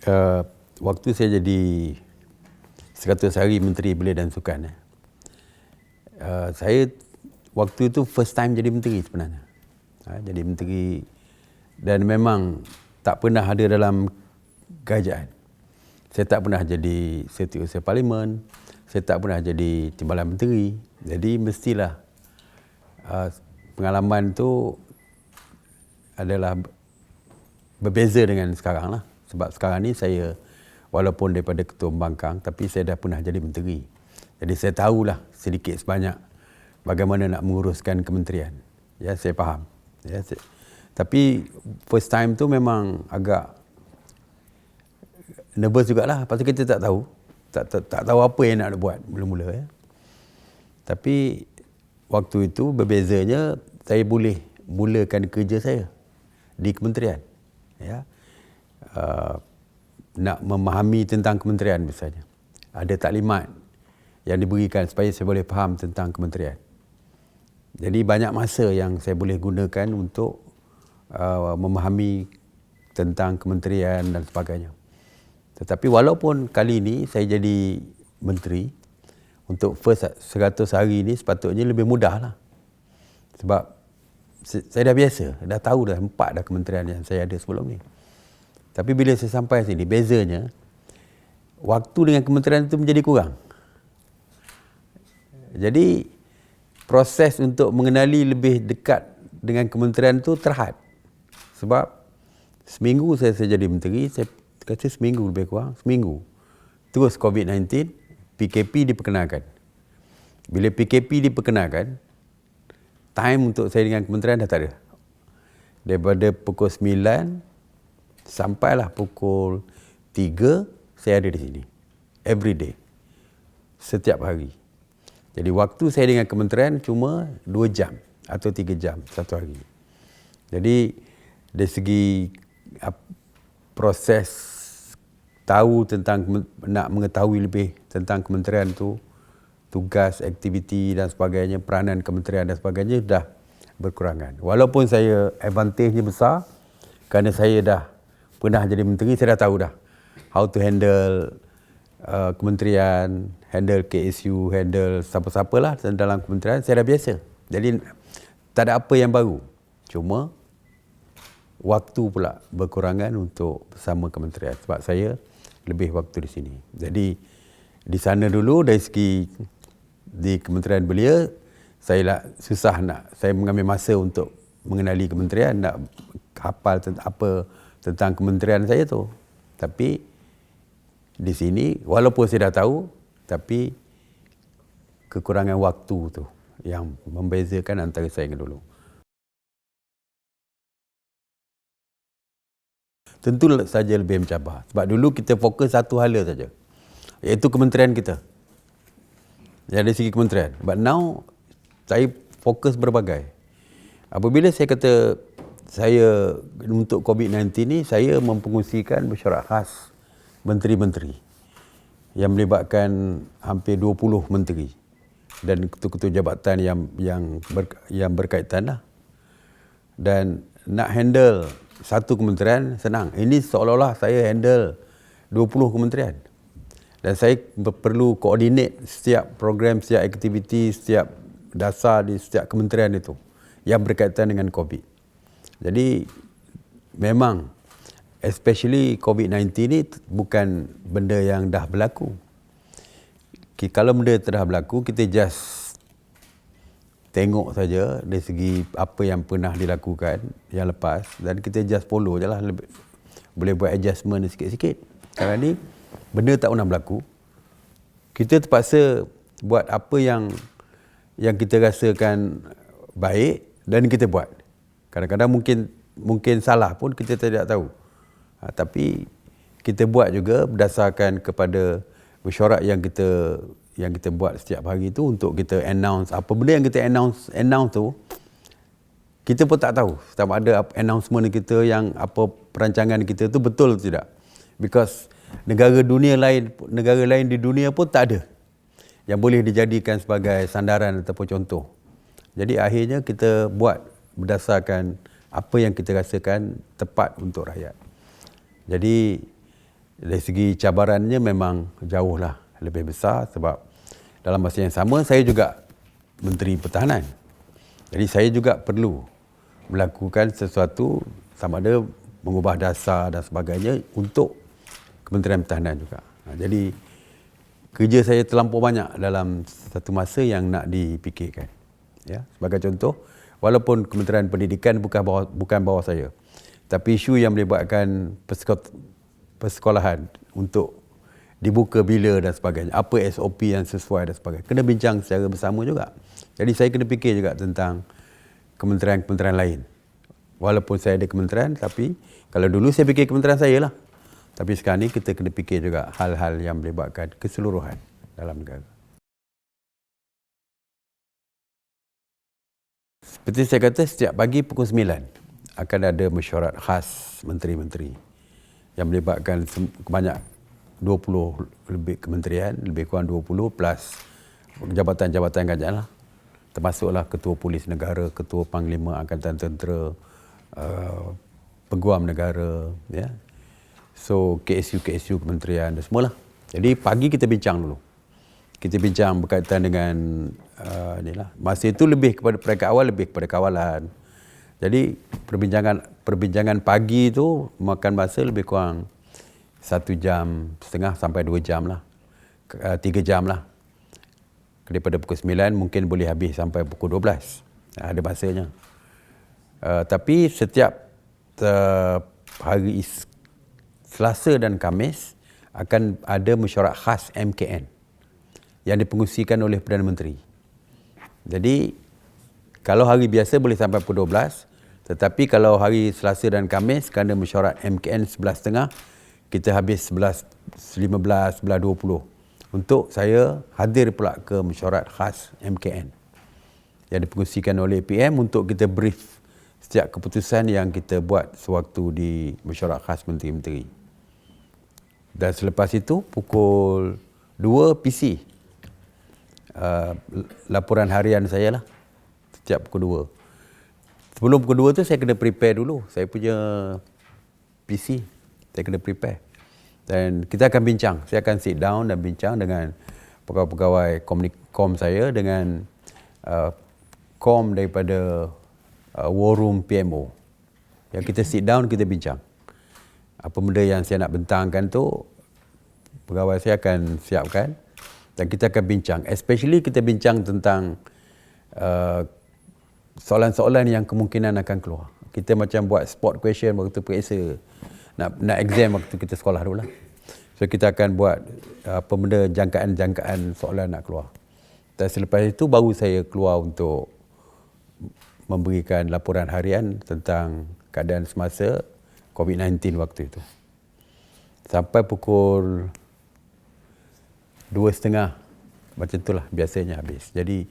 uh, waktu saya jadi 100 hari Menteri Belia dan Sukan, saya waktu itu first time jadi menteri sebenarnya. Jadi menteri dan memang tak pernah ada dalam kerajaan. Saya tak pernah jadi Setiausaha Parlimen, saya tak pernah jadi Timbalan Menteri. Jadi mestilah pengalaman tu adalah berbeza dengan sekarang lah. Sebab sekarang ni saya walaupun daripada Ketua Pembangkang, tapi saya dah pernah jadi menteri. Jadi saya tahulah sedikit sebanyak bagaimana nak menguruskan kementerian. Ya, saya faham. Ya, tapi first time tu memang agak nervous jugalah, pasal kita tak tahu. Tak tahu apa yang nak buat mula-mula. Ya. Tapi waktu itu berbezanya saya boleh mulakan kerja saya di kementerian. Ya. Nak memahami tentang kementerian misalnya. Ada taklimat yang diberikan supaya saya boleh faham tentang kementerian. Jadi banyak masa yang saya boleh gunakan untuk memahami tentang kementerian dan sebagainya. Tetapi walaupun kali ini saya jadi menteri, untuk first 100 hari ini sepatutnya lebih mudah lah. Sebab saya dah biasa, dah tahu dah 4 dah kementerian yang saya ada sebelum ni. Tapi bila saya sampai sini, bezanya, waktu dengan kementerian itu menjadi kurang. Jadi, proses untuk mengenali lebih dekat dengan kementerian itu terhad. Sebab, seminggu saya jadi menteri, saya kata seminggu lebih kurang, seminggu. Terus COVID-19, PKP diperkenalkan. Bila PKP diperkenalkan, time untuk saya dengan kementerian dah tak ada. Daripada pukul 9, sampailah pukul 3, saya ada di sini. Every day. Setiap hari. Jadi waktu saya dengan kementerian cuma 2 jam atau 3 jam satu hari. Jadi dari segi proses tahu tentang, nak mengetahui lebih tentang kementerian tu, tugas, aktiviti dan sebagainya, peranan kementerian dan sebagainya dah berkurangan. Walaupun saya advantage-nya besar kerana saya dah pernah jadi menteri, saya dah tahu dah how to handle kementerian, handle KSU, handle siapa-siapa lah dalam kementerian, saya dah biasa. Jadi tak ada apa yang baru. Cuma waktu pula berkurangan untuk bersama kementerian sebab saya lebih waktu di sini. Jadi di sana dulu dari segi di Kementerian Belia, saya susah saya mengambil masa untuk mengenali kementerian, nak hafal tentang kementerian saya tu. Tapi di sini walaupun saya dah tahu, tapi kekurangan waktu tu yang membezakan antara saya dengan dulu. Tentu saja lebih mencabar. Sebab dulu kita fokus satu hala saja, iaitu kementerian kita. Dari segi kementerian. But now saya fokus berbagai. Apabila saya kata saya untuk COVID-19 ni, saya mempengusikan mesyuarat khas menteri-menteri yang melibatkan hampir 20 menteri dan ketua-ketua jabatan yang berkaitan lah. Dan nak handle satu kementerian senang. Ini seolah-olah saya handle 20 kementerian. Dan saya perlu koordinat setiap program, setiap aktiviti, setiap dasar di setiap kementerian itu yang berkaitan dengan COVID. Jadi memang especially COVID-19 ni bukan benda yang dah berlaku. Kalau benda telah berlaku, kita just tengok saja dari segi apa yang pernah dilakukan yang lepas dan kita just follow je lah. Boleh buat adjustment sikit-sikit. Sekarang ni benda tak pernah berlaku. Kita terpaksa buat apa yang kita rasakan baik dan kita buat. Kadang-kadang mungkin salah pun kita tidak tahu. Tapi kita buat juga berdasarkan kepada mesyuarat yang kita buat setiap hari itu untuk kita announce apa benda yang kita announce tu, kita pun tak tahu sama ada announcement kita yang apa perancangan kita tu betul atau tidak. Because negara lain di dunia pun tak ada yang boleh dijadikan sebagai sandaran ataupun contoh. Jadi akhirnya kita buat berdasarkan apa yang kita rasakan tepat untuk rakyat. Jadi Dari segi cabarannya memang jauh lah lebih besar sebab dalam masa yang sama saya juga Menteri Pertahanan. Jadi saya juga perlu melakukan sesuatu sama ada mengubah dasar dan sebagainya untuk Kementerian Pertahanan juga. Jadi kerja saya terlampau banyak dalam satu masa yang nak dipikirkan. Ya, sebagai contoh, walaupun Kementerian Pendidikan bukan bawah saya, tapi isu yang melibatkan persekolahan untuk dibuka bila dan sebagainya, apa SOP yang sesuai dan sebagainya, kena bincang secara bersama juga. Jadi saya kena fikir juga tentang kementerian-kementerian lain. Walaupun saya ada kementerian, tapi kalau dulu saya fikir kementerian saya lah. Tapi sekarang ni kita kena fikir juga hal-hal yang melibatkan keseluruhan dalam negara. Seperti saya kata, setiap pagi pukul 9 akan ada mesyuarat khas menteri-menteri yang melibatkan banyak 20 lebih kementerian, lebih kurang 20 plus jabatan-jabatan kerajaan lah. Termasuklah Ketua Polis Negara, Ketua Panglima Angkatan Tentera, Peguam Negara, ya. So KSU kementerian dan semualah. Jadi pagi kita bincang dulu. Kita bincang berkaitan dengan inilah. Masa itu lebih kepada peringkat awal, lebih kepada kawalan. Jadi perbincangan pagi itu makan masa lebih kurang 1.5 jam sampai 2 jam lah. 3 jam lah. Daripada pukul 9 mungkin boleh habis sampai pukul 12. Ada masanya. Tapi setiap hari Selasa dan Khamis akan ada mesyuarat khas MKN yang dipengusikan oleh Perdana Menteri. Jadi kalau hari biasa boleh sampai pukul 12, tetapi kalau hari Selasa dan Khamis kerana mesyuarat MKN 11.30, kita habis 11.15, 11.20 untuk saya hadir pula ke mesyuarat khas MKN yang dipengusikan oleh PM untuk kita brief setiap keputusan yang kita buat sewaktu di mesyuarat khas menteri-menteri. Dan selepas itu pukul 2 PC laporan harian saya lah setiap pukul 2. Sebelum pukul 2 tu saya kena prepare dulu saya punya PC, saya kena prepare dan kita akan bincang. Saya akan sit down dan bincang dengan pegawai-pegawai kom saya dengan kom daripada war room PMO. Yang kita sit down, kita bincang apa benda yang saya nak bentangkan tu, pegawai saya akan siapkan dan kita akan bincang. Especially kita bincang tentang soalan-soalan yang kemungkinan akan keluar. Kita macam buat spot question waktu periksa nak exam waktu kita sekolah dulu lah. So kita akan buat apa benda jangkaan-jangkaan soalan nak keluar. Dan selepas itu baru saya keluar untuk memberikan laporan harian tentang keadaan semasa COVID-19 waktu itu. Sampai pukul 2.30 macam itulah biasanya habis. Jadi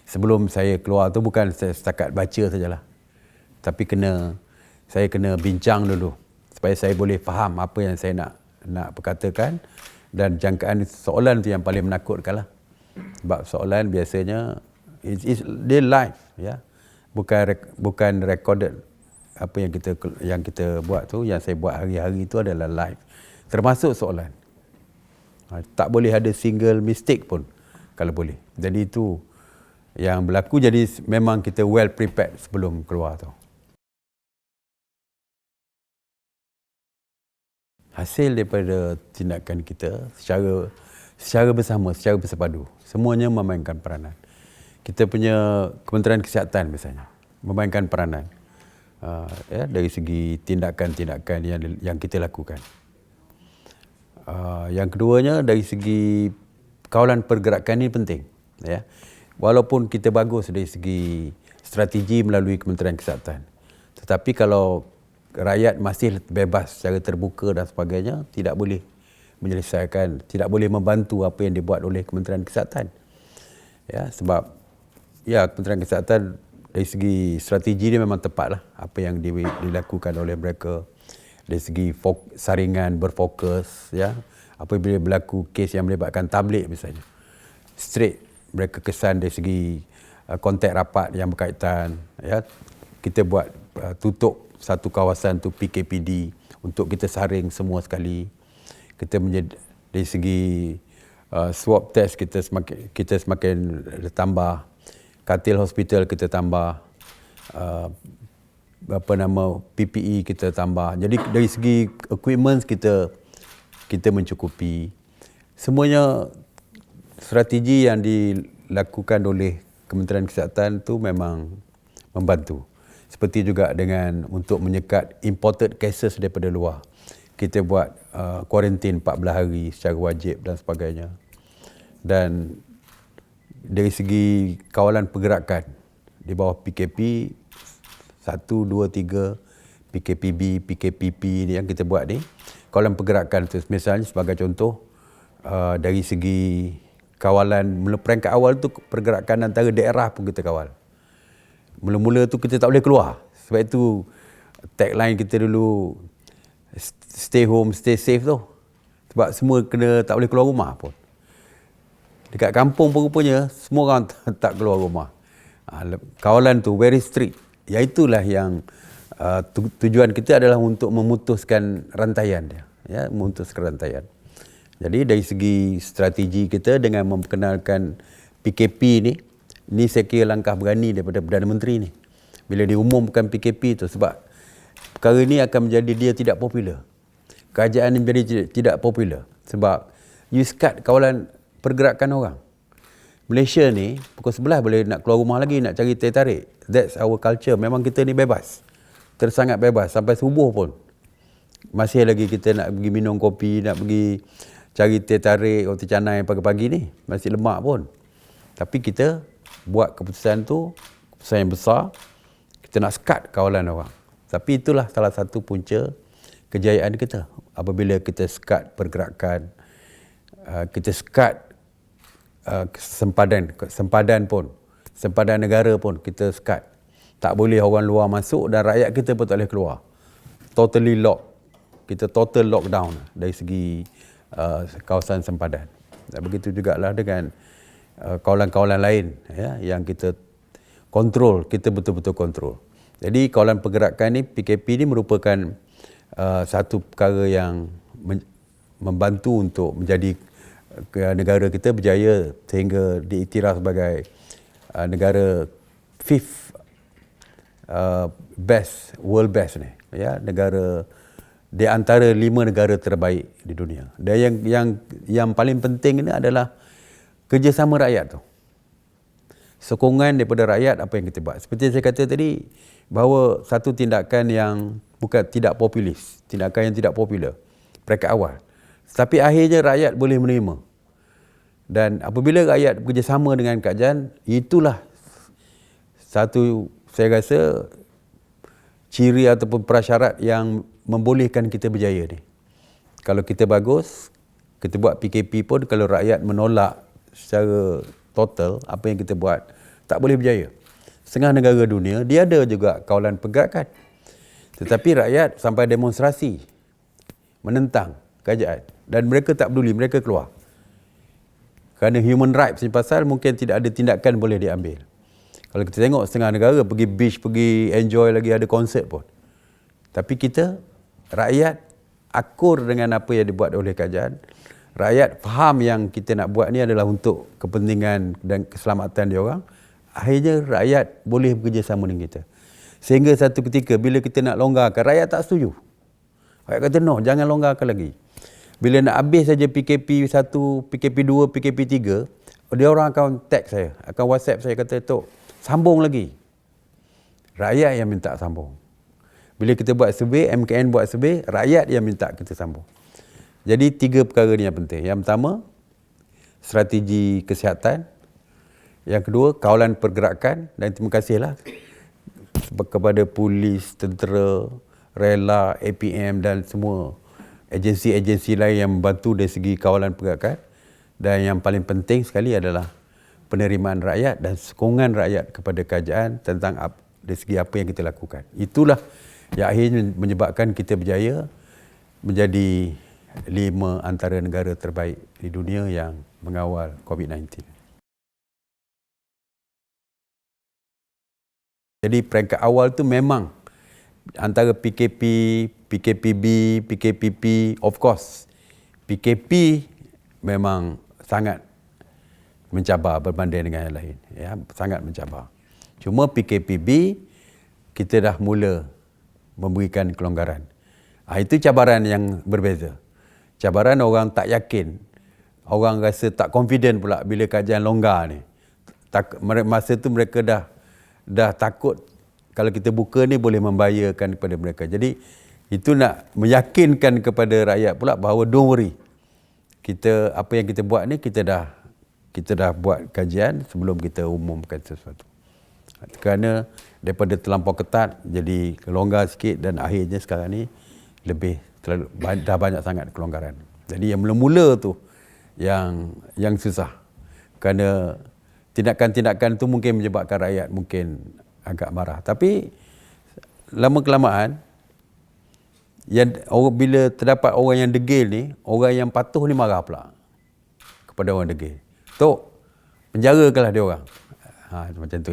sebelum saya keluar tu bukan saya setakat baca sajalah. Tapi saya kena bincang dulu supaya saya boleh faham apa yang saya nak perkatakan dan jangkaan soalan tu yang paling menakutkan lah. Sebab soalan biasanya dia live, ya. Bukan recorded. Apa yang kita buat tu, yang saya buat hari-hari itu adalah live. Termasuk soalan. Tak boleh ada single mistake pun kalau boleh. Jadi itu yang berlaku, jadi memang kita well prepared sebelum keluar tu. Hasil daripada tindakan kita secara bersama, secara bersepadu, semuanya memainkan peranan. Kita punya Kementerian Kesihatan misalnya memainkan peranan. Dari segi tindakan-tindakan yang kita lakukan. Yang keduanya dari segi kawalan pergerakan ini penting, ya. Walaupun kita bagus dari segi strategi melalui Kementerian Kesihatan, tetapi kalau rakyat masih bebas secara terbuka dan sebagainya, tidak boleh menyelesaikan, tidak boleh membantu apa yang dibuat oleh Kementerian Kesihatan. Ya, sebab Kementerian Kesihatan dari segi strategi dia memang tepatlah apa yang dilakukan oleh mereka dari segi saringan berfokus, ya. Apabila berlaku kes yang melibatkan tablik misalnya, straight mereka kesan dari segi kontak rapat yang berkaitan, ya. Kita buat tutup satu kawasan tu PKPD untuk kita saring semua sekali. Kita dari segi swab test kita semakin tambah, katil hospital kita tambah, PPE kita tambah. Jadi dari segi equipment kita mencukupi. Semuanya strategi yang dilakukan oleh Kementerian Kesihatan tu memang membantu. Seperti juga dengan untuk menyekat imported cases daripada luar. Kita buat kuarantin 14 hari secara wajib dan sebagainya. Dan dari segi kawalan pergerakan di bawah PKP 1, 2, 3, PKPB, PKPP ni yang kita buat ni, kawalan pergerakan tu misalnya sebagai contoh, dari segi kawalan peringkat awal tu pergerakan antara daerah pun kita kawal. Mula-mula tu kita tak boleh keluar. Sebab itu tagline kita dulu stay home, stay safe tu. Sebab semua tak boleh keluar rumah pun. Dekat kampung pun rupanya semua orang tak keluar rumah. Kawalan tu very strict. Iaitulah yang tujuan kita adalah untuk memutuskan rantaian dia. Ya, memutuskan rantaian. Jadi dari segi strategi kita dengan memperkenalkan PKP ni saya kira langkah berani daripada Perdana Menteri ni. Bila diumumkan PKP tu, sebab perkara ni akan menjadi dia tidak popular. Kerajaan ni menjadi tidak popular. Sebab you skat kawalan pergerakan orang. Malaysia ni, pukul 11 boleh nak keluar rumah lagi, nak cari teh tarik. That's our culture. Memang kita ni bebas. Tersangat bebas. Sampai subuh pun. Masih lagi kita nak pergi minum kopi, nak pergi cari teh tarik, roti canai pagi-pagi ni. Masih lemak pun. Tapi kita buat keputusan tu, keputusan yang besar, kita nak sekat kawalan orang. Tapi itulah salah satu punca kejayaan kita. Apabila kita sekat pergerakan, kita sekat sempadan pun, sempadan negara pun kita sekat. Tak boleh orang luar masuk dan rakyat kita pun tak boleh keluar. Totally lock. Kita total lockdown dari segi kawasan sempadan. Dan begitu jugalah dengan kawalan-kawalan lain ya, yang kita kontrol, kita betul-betul kontrol. Jadi kawalan pergerakan ni, PKP ni merupakan satu perkara yang membantu untuk menjadi negara kita berjaya sehingga diiktiraf sebagai negara fifth best, world best ni. Ya, negara di antara 5 negara terbaik di dunia. Dan yang paling penting ini adalah kerjasama rakyat tu. Sokongan daripada rakyat apa yang kita buat. Seperti saya kata tadi, bahawa satu tindakan yang bukan tidak populis, tindakan yang tidak popular peringkat awal. Tapi akhirnya rakyat boleh menerima. Dan apabila rakyat bekerjasama dengan kerajaan, itulah satu, saya rasa, ciri ataupun prasyarat yang membolehkan kita berjaya ni. Kalau kita bagus, kita buat PKP pun, kalau rakyat menolak secara total apa yang kita buat, tak boleh berjaya. Setengah negara dunia, dia ada juga kawalan pergerakan. Tetapi rakyat sampai demonstrasi menentang kerajaan. Dan mereka tak peduli, mereka keluar. Kerana human rights ni pasal, mungkin tidak ada tindakan boleh diambil. Kalau kita tengok setengah negara pergi beach, pergi enjoy lagi, ada konsert pun. Tapi kita, rakyat akur dengan apa yang dibuat oleh kerajaan. Rakyat faham yang kita nak buat ni adalah untuk kepentingan dan keselamatan dia orang. Akhirnya rakyat boleh bekerjasama dengan kita. Sehingga satu ketika bila kita nak longgarkan, rakyat tak setuju. Rakyat kata no, jangan longgarkan lagi. Bila nak habis saja PKP 1, PKP 2, PKP 3, dia orang akan text saya, akan WhatsApp saya, kata, Tok, sambung lagi. Rakyat yang minta sambung. Bila kita buat survey, MKN buat survey, rakyat yang minta kita sambung. Jadi 3 perkara ni yang penting. Yang pertama, strategi kesihatan. Yang kedua, kawalan pergerakan. Dan terima kasihlah kepada polis, tentera, rela, APM dan semua agensi-agensi lain yang membantu dari segi kawalan pergerakan. Dan yang paling penting sekali adalah penerimaan rakyat dan sokongan rakyat kepada kerajaan tentang dari segi apa yang kita lakukan. Itulah yang akhirnya menyebabkan kita berjaya menjadi 5 antara negara terbaik di dunia yang mengawal COVID-19. Jadi peringkat awal tu memang antara PKP, PKPB, PKPP, of course PKP memang sangat mencabar berbanding dengan yang lain. Ya, sangat mencabar. Cuma PKPB kita dah mula memberikan kelonggaran. Itu cabaran yang berbeza. Cabaran orang tak yakin. Orang rasa tak confident pula bila kajian longgar ni. Masa tu mereka dah takut kalau kita buka ni boleh membahayakan kepada mereka. Jadi itu nak meyakinkan kepada rakyat pula bahawa don't worry. Apa yang kita buat ni kita dah buat kajian sebelum kita umumkan sesuatu. Kerana daripada terlampau ketat jadi longgar sikit dan akhirnya sekarang ni dah banyak sangat kelonggaran. Jadi yang mula-mula tu yang susah. Kerana tindakan-tindakan tu mungkin menyebabkan rakyat mungkin agak marah. Tapi lama kelamaan bila terdapat orang yang degil ni, orang yang patuh ni marah pula kepada orang degil. Tok, penjarakanlah dia orang. Macam tu.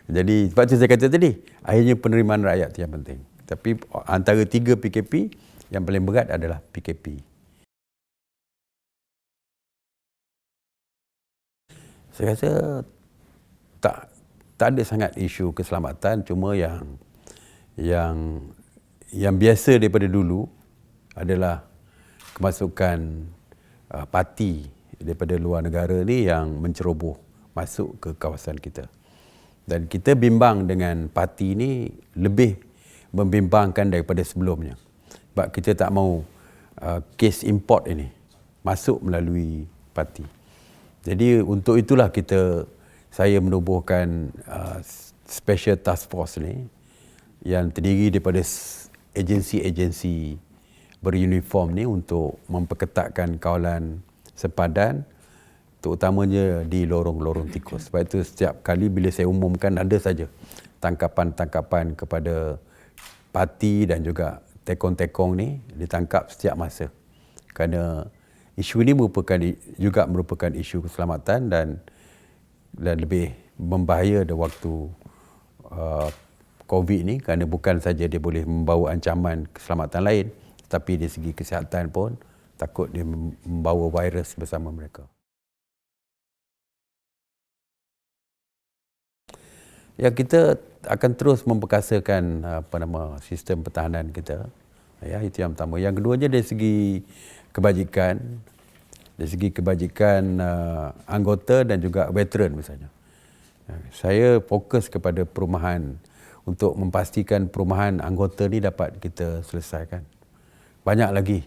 Jadi sebab tu saya kata tadi, akhirnya penerimaan rakyat tu yang penting. Tapi antara 3 PKP, yang paling berat adalah PKP. Saya rasa tak ada sangat isu keselamatan, cuma yang biasa daripada dulu adalah kemasukan parti daripada luar negara ni yang menceroboh masuk ke kawasan kita. Dan kita bimbang dengan parti ni lebih membimbangkan daripada sebelumnya. Sebab kita tak mau kes import ini masuk melalui parti. Jadi untuk itulah saya menubuhkan Special Task Force ni yang terdiri daripada agensi-agensi beruniform ni untuk memperketatkan kawalan sepadan, terutamanya di lorong-lorong tikus. Sebab itu setiap kali bila saya umumkan ada saja tangkapan-tangkapan kepada parti dan juga tekong-tekong ni ditangkap setiap masa. Kerana isu ini merupakan isu keselamatan dan lebih membahaya pada waktu COVID ni, kerana bukan saja dia boleh membawa ancaman keselamatan lain, tapi dari segi kesihatan pun takut dia membawa virus bersama mereka. Ya, kita akan terus memperkasakan sistem pertahanan kita. Ya, itu yang pertama. Yang keduanya dari segi kebajikan anggota dan juga veteran misalnya. Saya fokus kepada perumahan untuk memastikan perumahan anggota ni dapat kita selesaikan. Banyak lagi,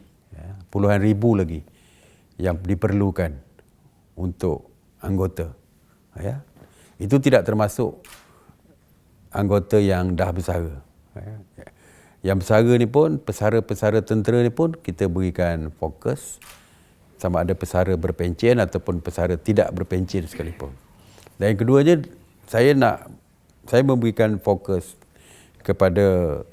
puluhan ribu lagi yang diperlukan untuk anggota. Ya. Itu tidak termasuk anggota yang dah bersara. Yang bersara ni pun, pesara-pesara tentera ni pun kita berikan fokus, sama ada pesara berpencen ataupun pesara tidak berpencen sekalipun. Dan yang keduanya, saya memberikan fokus kepada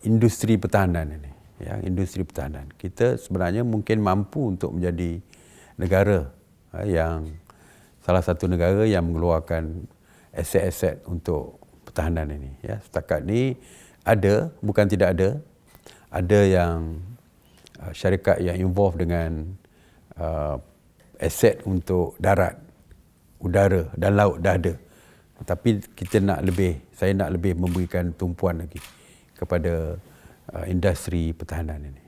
industri pertahanan ini. Ya, industri pertahanan. Kita sebenarnya mungkin mampu untuk menjadi negara salah satu negara yang mengeluarkan aset-aset untuk pertahanan ini. Ya, setakat ni bukan tidak ada yang syarikat yang involve dengan aset untuk darat, udara dan laut dah ada. Tapi saya nak lebih memberikan tumpuan lagi kepada industri pertahanan ini.